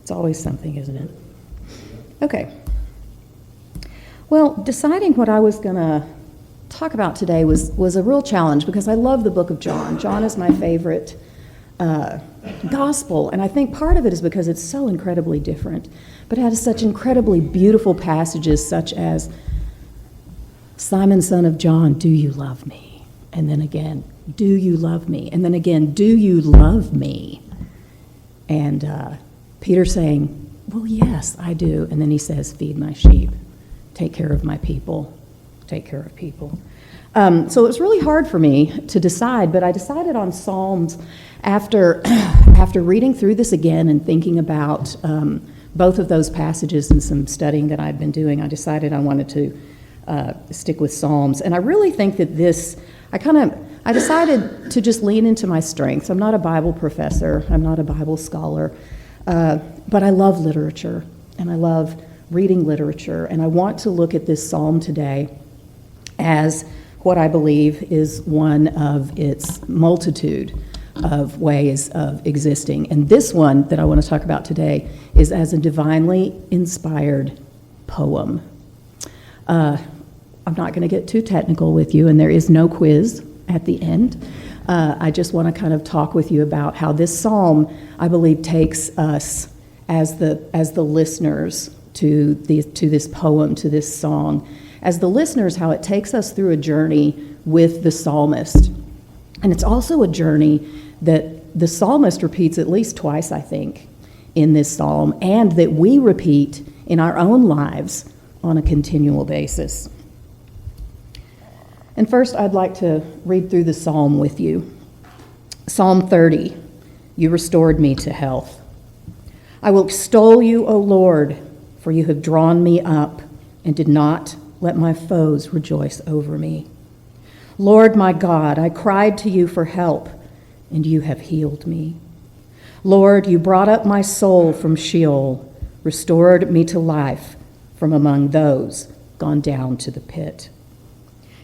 It's always something, isn't it? Okay. Well, deciding what I was going to talk about today was a real challenge because I love the book of John. John is my favorite gospel, and I think part of it is because it's so incredibly different, but it has such incredibly beautiful passages such as, Simon, son of John, do you love me? And then again, do you love me? And then again, do you love me? And Peter saying, well, yes, I do. And then he says, feed my sheep, take care of my people, take care of people. So it was really hard for me to decide, but I decided on Psalms after reading through this again and thinking about both of those passages and some studying that I'd been doing. I decided I wanted to stick with Psalms. And I really think that I decided to just lean into my strengths. I'm not a Bible professor. I'm not a Bible scholar. But I love literature, and I love reading literature. And I want to look at this psalm today as what I believe is one of its multitude of ways of existing. And this one that I want to talk about today is as a divinely inspired poem. I'm not going to get too technical with you, and there is no quiz at the end. I just want to kind of talk with you about how this psalm, I believe, takes us as the listeners to this poem, to this song, as the listeners, how it takes us through a journey with the psalmist. And it's also a journey that the psalmist repeats at least twice, I think, in this psalm, and that we repeat in our own lives on a continual basis. And first, I'd like to read through the psalm with you. Psalm 30, you restored me to health. I will extol you, O Lord, for you have drawn me up and did not let my foes rejoice over me. Lord my God, I cried to you for help, and you have healed me. Lord, you brought up my soul from Sheol, restored me to life from among those gone down to the pit.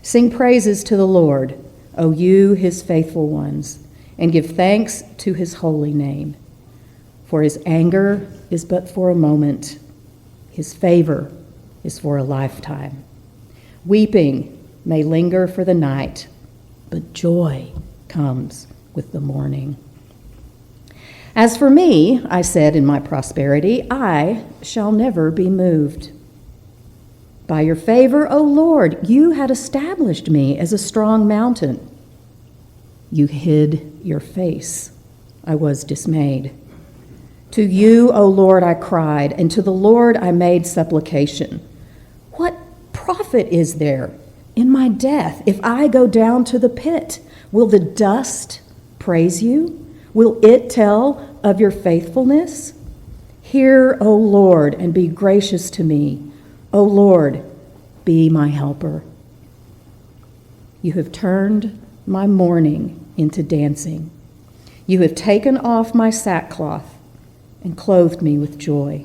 Sing praises to the Lord, O you, his faithful ones, and give thanks to his holy name. For his anger is but for a moment, his favor is for a lifetime. Weeping may linger for the night, but joy comes with the morning. As for me, I said in my prosperity, I shall never be moved. By your favor, O Lord, you had established me as a strong mountain. You hid your face. I was dismayed. To you, O Lord, I cried, and to the Lord I made supplication. What profit is there in my death if I go down to the pit? Will the dust praise you? Will it tell of your faithfulness? Hear, O Lord, and be gracious to me. O Lord, be my helper. You have turned my mourning into dancing. You have taken off my sackcloth and clothed me with joy,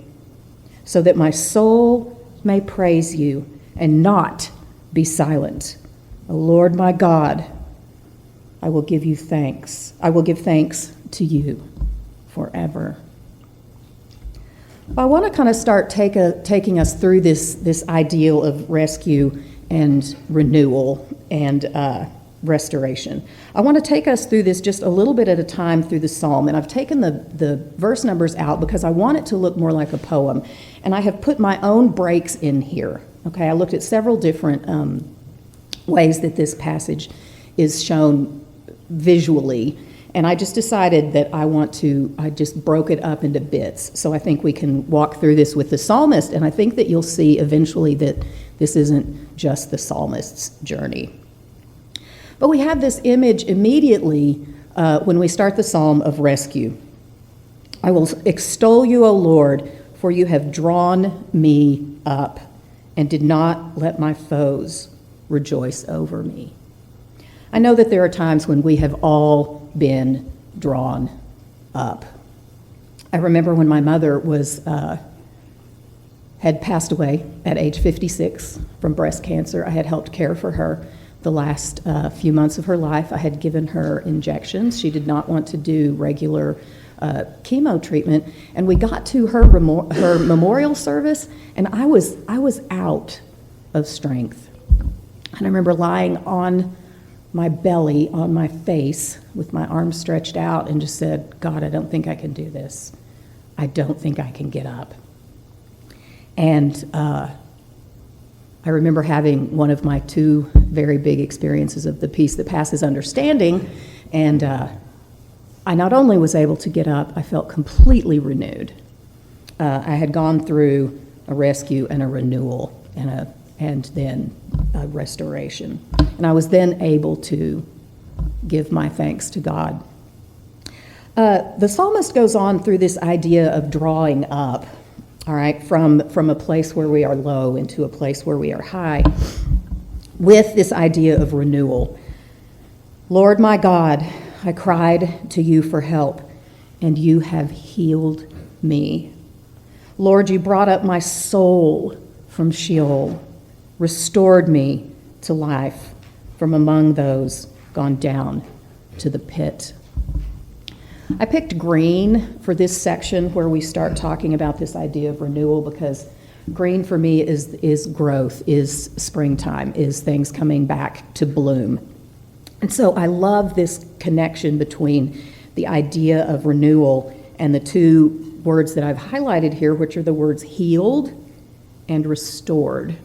so that my soul may praise you and not be silent. O Lord my God, I will give you thanks. I will give thanks to you forever. I want to kind of start taking us through this ideal of rescue and renewal and restoration. I want to take us through this just a little bit at a time through the psalm, and I've taken the verse numbers out because I want it to look more like a poem, and I have put my own breaks in here. Okay, I looked at several different ways that this passage is shown visually, and I just decided that I just broke it up into bits. So I think we can walk through this with the psalmist, and I think that you'll see eventually that this isn't just the psalmist's journey. But we have this image immediately when we start the psalm of rescue. I will extol you, O Lord, for you have drawn me up and did not let my foes rejoice over me. I know that there are times when we have all been drawn up. I remember when my mother had passed away at age 56 from breast cancer. I had helped care for her the last few months of her life. I had given her injections. She did not want to do regular chemo treatment, and we got to her memorial service, and I was out of strength. And I remember lying on my belly, on my face, with my arms stretched out, and just said, God, I don't think I can do this. I don't think I can get up. And I remember having one of my two very big experiences of the peace that passes understanding, and I not only was able to get up, I felt completely renewed. I had gone through a rescue and a renewal and then a restoration. And I was then able to give my thanks to God. The psalmist goes on through this idea of drawing up, all right, from a place where we are low into a place where we are high, with this idea of renewal. Lord my God, I cried to you for help, and you have healed me. Lord, you brought up my soul from Sheol, restored me to life from among those gone down to the pit. I picked green for this section where we start talking about this idea of renewal, because green for me is growth, is springtime, is things coming back to bloom. And so I love this connection between the idea of renewal and the two words that I've highlighted here, which are the words healed and restored.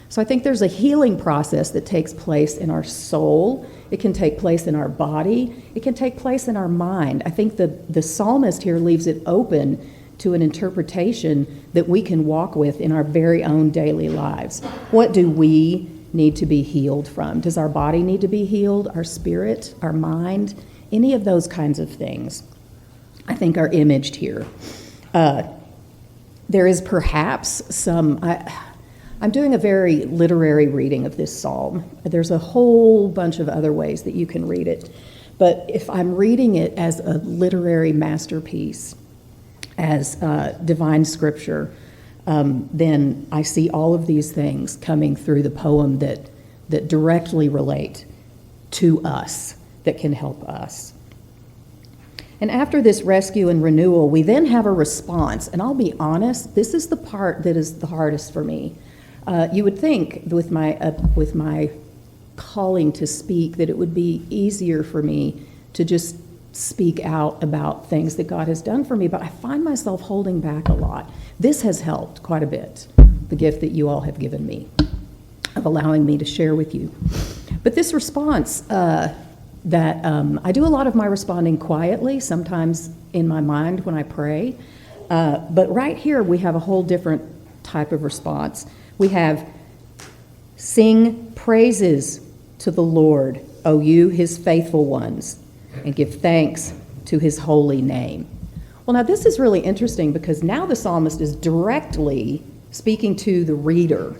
So I think there's a healing process that takes place in our soul. It can take place in our body. It can take place in our mind. I think the psalmist here leaves it open to an interpretation that we can walk with in our very own daily lives. What do we need to be healed from? Does our body need to be healed? Our spirit? Our mind? Any of those kinds of things, I think, are imaged here. There is perhaps some... I'm doing a very literary reading of this psalm. There's a whole bunch of other ways that you can read it. But if I'm reading it as a literary masterpiece, as divine scripture, then I see all of these things coming through the poem that directly relate to us, that can help us. And after this rescue and renewal, we then have a response. And I'll be honest, this is the part that is the hardest for me. You would think with my calling to speak that it would be easier for me to just speak out about things that God has done for me, but I find myself holding back a lot. This has helped quite a bit, the gift that you all have given me of allowing me to share with you. But this response, I do a lot of my responding quietly, sometimes in my mind when I pray, but right here we have a whole different type of response. We have, sing praises to the Lord, O you, his faithful ones, and give thanks to his holy name. Well, now this is really interesting because now the psalmist is directly speaking to the reader,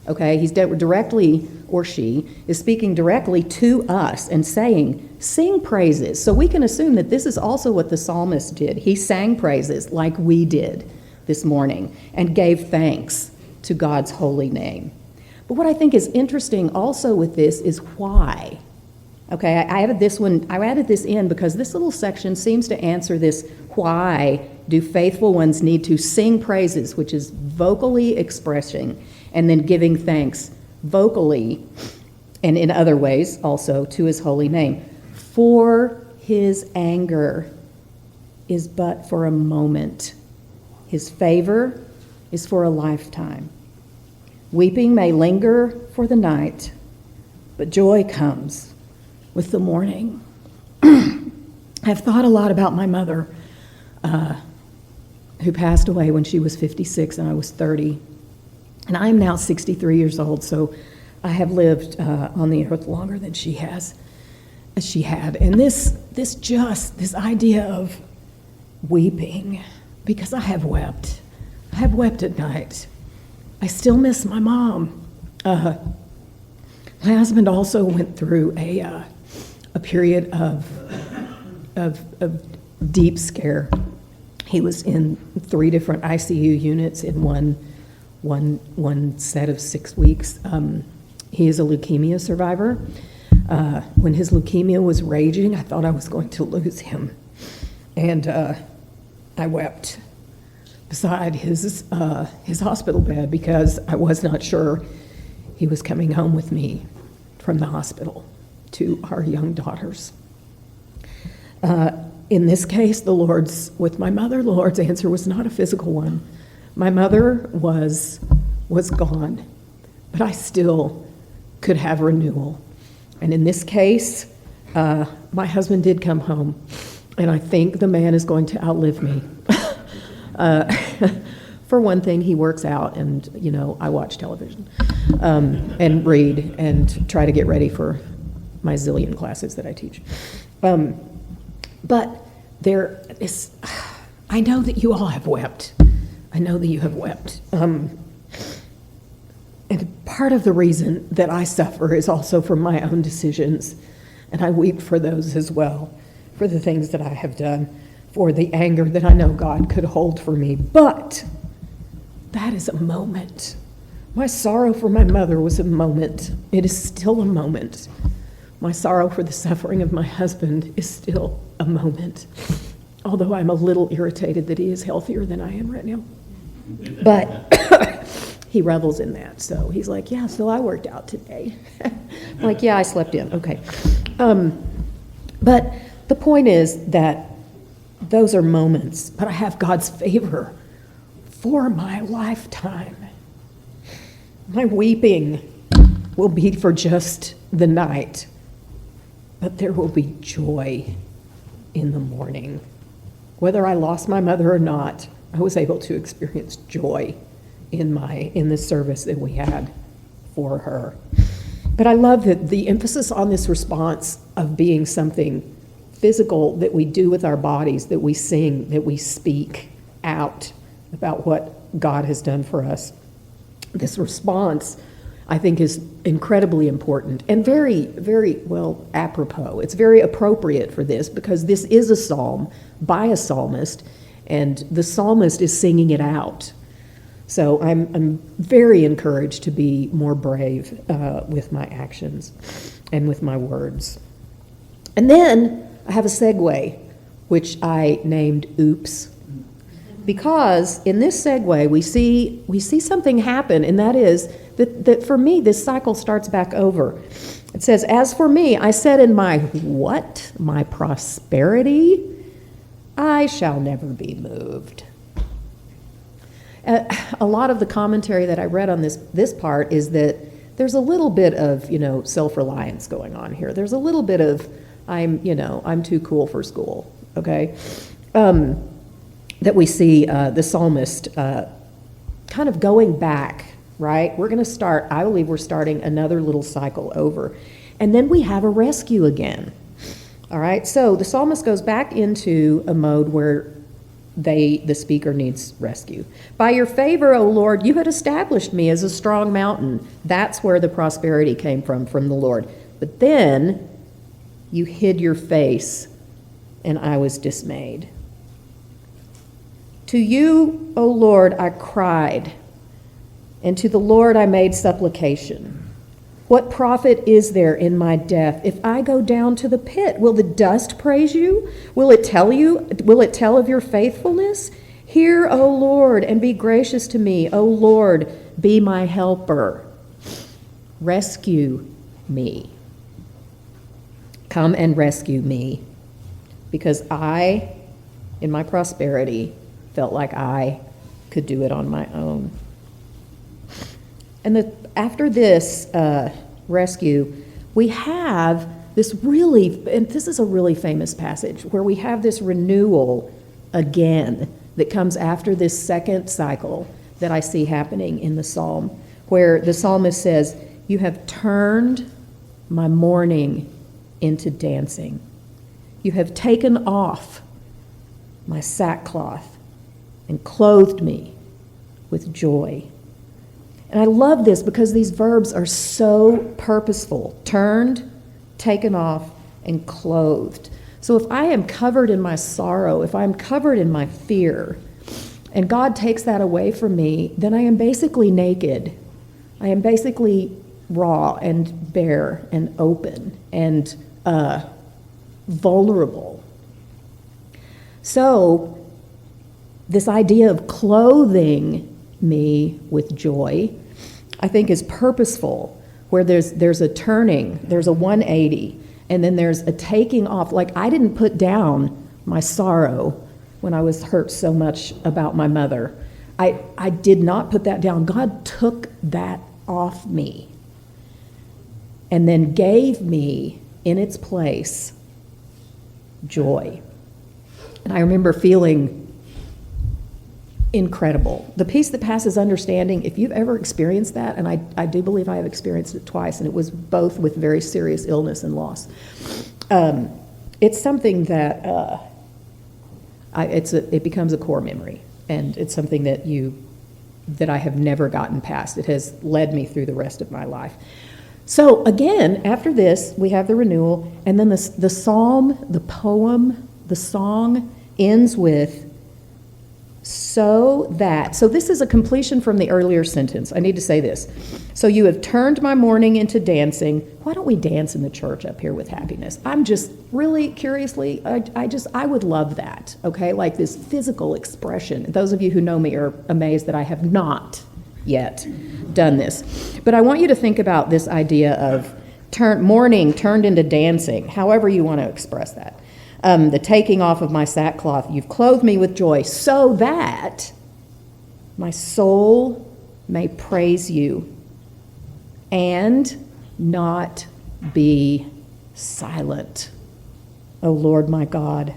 okay? He's directly, or she, is speaking directly to us and saying, sing praises. So we can assume that this is also what the psalmist did. He sang praises like we did this morning and gave thanks to God's holy name. But what I think is interesting also with this is why. Okay, I added this in because this little section seems to answer this: why do faithful ones need to sing praises, which is vocally expressing and then giving thanks vocally and in other ways also to his holy name. For his anger is but for a moment. His favor is for a lifetime. Weeping may linger for the night, but joy comes with the morning. I've thought a lot about my mother, who passed away when she was 56 and I was 30. And I am now 63 years old, so I have lived on the earth longer than she had. And this idea of weeping, because I have wept. I have wept at night. I still miss my mom. My husband also went through a period of deep scare. He was in 3 different ICU units in one set of 6 weeks. He is a leukemia survivor. When his leukemia was raging, I thought I was going to lose him. And I wept beside his hospital bed because I was not sure he was coming home with me from the hospital to our young daughters. In this case, with my mother, the Lord's answer was not a physical one. My mother was gone, but I still could have renewal. And in this case, my husband did come home, and I think the man is going to outlive me. For one thing, he works out, and I watch television and read and try to get ready for my zillion classes that I teach. But there is, I know that you all have wept. I know that you have wept. And part of the reason that I suffer is also from my own decisions, and I weep for those as well, for the things that I have done, for the anger that I know God could hold for me. But that is a moment. My sorrow for my mother was a moment. It is still a moment. My sorrow for the suffering of my husband is still a moment, although I'm a little irritated that he is healthier than I am right now. But he revels in that, so he's like, yeah, so I worked out today. I'm like, yeah, I slept in, okay. But the point is that those are moments, but I have God's favor for my lifetime. My weeping will be for just the night, but there will be joy in the morning. Whether I lost my mother or not, I was able to experience joy in the service that we had for her. But I love that the emphasis on this response of being something physical that we do with our bodies, that we sing, that we speak out about what God has done for us. This response, I think, is incredibly important and very, very well apropos. It's very appropriate for this because this is a psalm by a psalmist, and the psalmist is singing it out. So I'm very encouraged to be more brave with my actions and with my words. And then I have a segue, which I named Oops. Because in this segue, we see something happen, and that is that for me, this cycle starts back over. It says, as for me, I said in my what? My prosperity, I shall never be moved. A lot of the commentary that I read on this part is that there's a little bit of, self-reliance going on here. There's a little bit of, I'm too cool for school, okay? That we see the psalmist kind of going back, right? I believe we're starting another little cycle over. And then we have a rescue again, all right? So the psalmist goes back into a mode where the speaker needs rescue. By your favor, O Lord, you had established me as a strong mountain. That's where the prosperity came from the Lord. But then you hid your face, and I was dismayed. To you, O Lord, I cried, and to the Lord I made supplication. What profit is there in my death if I go down to the pit? Will the dust praise you? Will it tell of your faithfulness? Hear, O Lord, and be gracious to me. O Lord, be my helper. Rescue me. Come and rescue me, because I, in my prosperity, felt like I could do it on my own. And after this rescue, we have this and this is a really famous passage, where we have this renewal again that comes after this second cycle that I see happening in the psalm, where the psalmist says, you have turned my mourning into dancing. You have taken off my sackcloth and clothed me with joy. And I love this because these verbs are so purposeful. Turned, taken off, and clothed. So if I am covered in my sorrow, if I'm covered in my fear, and God takes that away from me, then I am basically naked. I am basically raw and bare and open and vulnerable. So this idea of clothing me with joy, I think, is purposeful, where there's a turning, there's a 180, and then there's a taking off. Like, I didn't put down my sorrow when I was hurt so much about my mother. I did not put that down. God took that off me and then gave me in its place joy. And I remember feeling incredible. The peace that passes understanding, if you've ever experienced that, and I do believe I have experienced it twice, and it was both with very serious illness and loss. It's something that it becomes a core memory, and it's something that I have never gotten past. It has led me through the rest of my life. So again, after this, we have the renewal, and then the psalm, the poem, the song ends with, so this is a completion from the earlier sentence. I need to say this. So you have turned my mourning into dancing. Why don't we dance in the church up here with happiness? I'm just really curiously, I would love that, okay? Like this physical expression. Those of you who know me are amazed that I have not yet done this. But I want you to think about this idea of mourning turned into dancing, however you want to express that. The taking off of my sackcloth, you've clothed me with joy, so that my soul may praise you and not be silent. O Lord my God,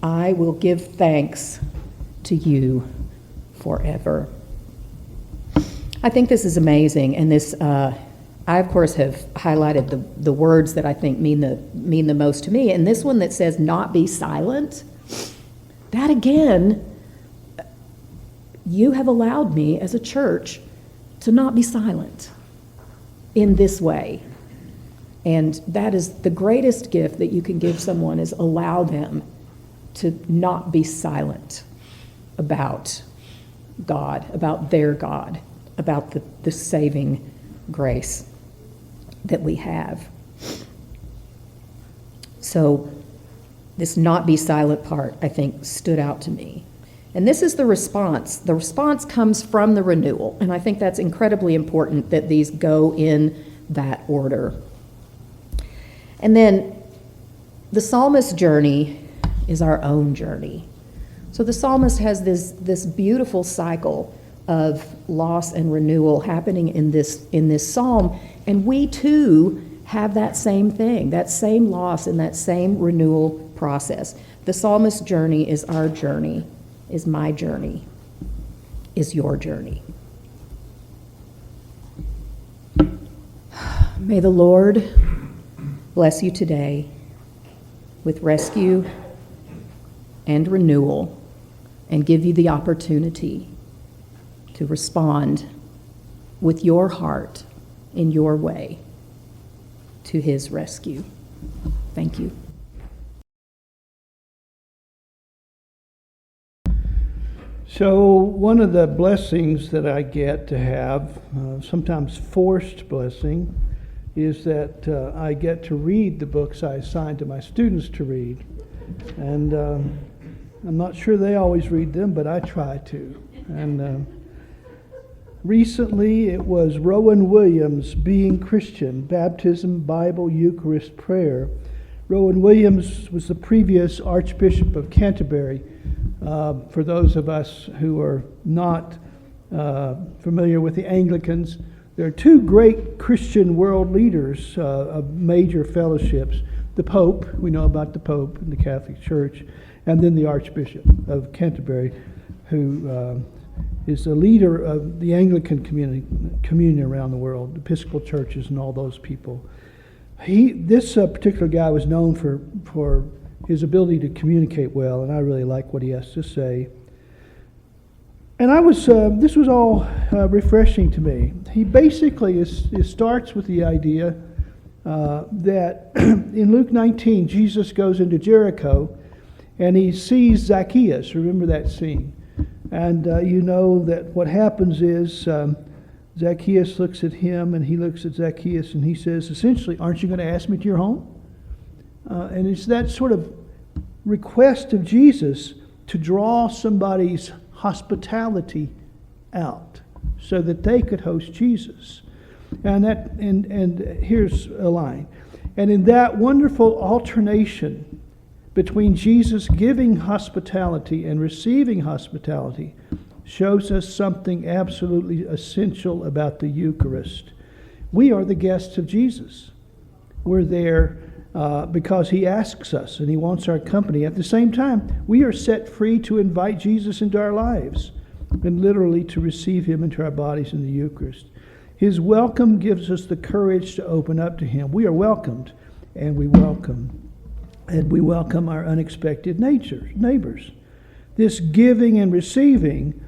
I will give thanks to you forever. I think this is amazing, and this I, of course, have highlighted the words that I think mean the most to me. And this one that says, not be silent, that again, you have allowed me as a church to not be silent in this way. And that is the greatest gift that you can give someone, is allow them to not be silent about God, about their God, about the saving grace that we have. So this not be silent part, I think, stood out to me. And this is the response. The response comes from the renewal, and I think that's incredibly important that these go in that order. And then the psalmist's journey is our own journey. So the psalmist has this beautiful cycle of loss and renewal happening in this psalm, and we too have that same thing, that same loss and that same renewal process. The psalmist's journey is our journey, is my journey, is your journey. May the Lord bless you today with rescue and renewal, and give you the opportunity to respond with your heart in your way to his rescue. Thank you. So one of the blessings that I get to have, sometimes forced blessing, is that I get to read the books I assign to my students to read. And I'm not sure they always read them, but I try to. And recently it was Rowan Williams' Being Christian, Baptism, Bible, Eucharist, Prayer. Rowan Williams was the previous Archbishop of Canterbury. For those of us who are not familiar with the Anglicans, there are two great Christian world leaders of major fellowships. The Pope, we know about the Pope in the Catholic Church, and then the Archbishop of Canterbury, who is the leader of the Anglican communion around the world, Episcopal churches and all those people. This particular guy was known for his ability to communicate well, and I really like what he has to say. And this was all refreshing to me. He basically starts with the idea that in Luke 19, Jesus goes into Jericho, and he sees Zacchaeus. Remember that scene. And you know that what happens is Zacchaeus looks at him, and he looks at Zacchaeus, and he says, essentially, aren't you going to ask me to your home? And it's that sort of request of Jesus to draw somebody's hospitality out so that they could host Jesus. And here's a line. And in that wonderful alternation between Jesus giving hospitality and receiving hospitality shows us something absolutely essential about the Eucharist. We are the guests of Jesus. We're there because he asks us and he wants our company. At the same time, we are set free to invite Jesus into our lives and literally to receive him into our bodies in the Eucharist. His welcome gives us the courage to open up to him. We are welcomed, and we welcome our unexpected neighbors. This giving and receiving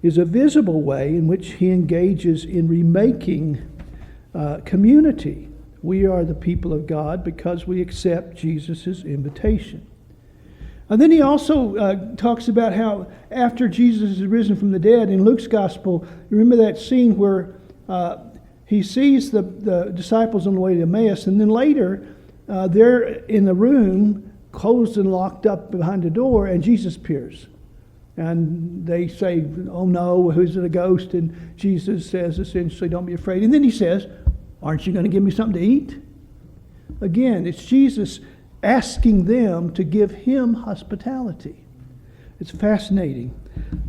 is a visible way in which he engages in remaking community. We are the people of God because we accept Jesus' invitation. And then he also talks about how after Jesus is risen from the dead, in Luke's gospel, remember that scene where he sees the disciples on the way to Emmaus, and then later they're in the room, closed and locked up behind the door, and Jesus appears. And they say, "Oh no, who's it, a ghost?" And Jesus says essentially, "Don't be afraid." And then he says, "Aren't you going to give me something to eat?" Again, it's Jesus asking them to give him hospitality. It's fascinating.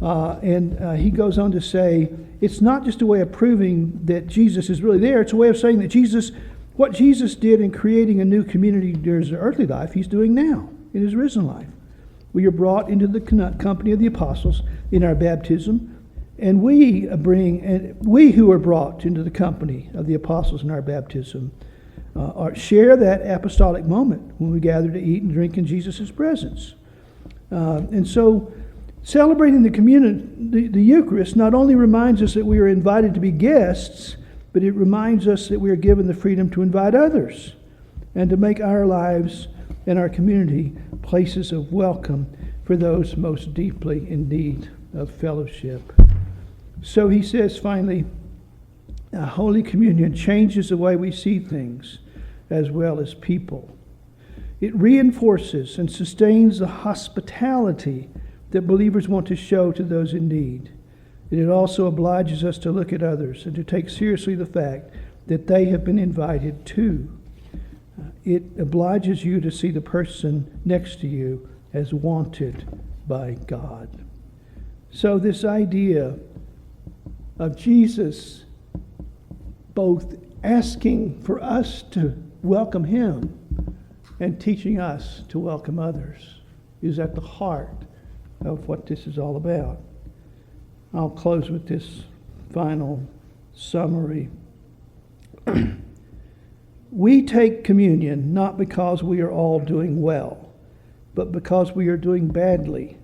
And he goes on to say, it's not just a way of proving that Jesus is really there. It's a way of saying that what Jesus did in creating a new community during his earthly life, he's doing now in his risen life. We are brought into the company of the apostles in our baptism, and we who are brought into the company of the apostles in our baptism share that apostolic moment when we gather to eat and drink in Jesus' presence. And so celebrating the Eucharist not only reminds us that we are invited to be guests, but it reminds us that we are given the freedom to invite others and to make our lives and our community places of welcome for those most deeply in need of fellowship. So he says finally, Holy Communion changes the way we see things as well as people. It reinforces and sustains the hospitality that believers want to show to those in need. And it also obliges us to look at others and to take seriously the fact that they have been invited too. It obliges you to see the person next to you as wanted by God. So this idea of Jesus both asking for us to welcome him and teaching us to welcome others is at the heart of what this is all about. I'll close with this final summary. We take communion not because we are all doing well, but because we are doing badly.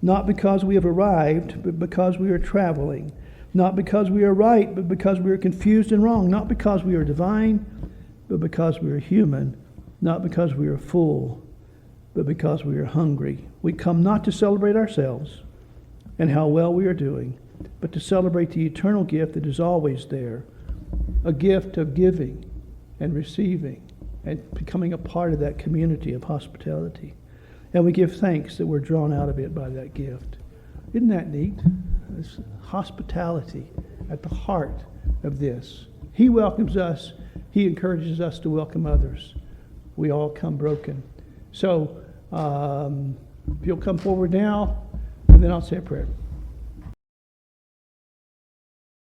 Not because we have arrived, but because we are traveling. Not because we are right, but because we are confused and wrong. Not because we are divine, but because we are human. Not because we are full, but because we are hungry. We come not to celebrate ourselves and how well we are doing, but to celebrate the eternal gift that is always there, a gift of giving and receiving and becoming a part of that community of hospitality. And we give thanks that we're drawn out of it by that gift. Isn't that neat? It's hospitality at the heart of this. He welcomes us. He encourages us to welcome others. We all come broken. So if you'll come forward now, and then I'll say a prayer.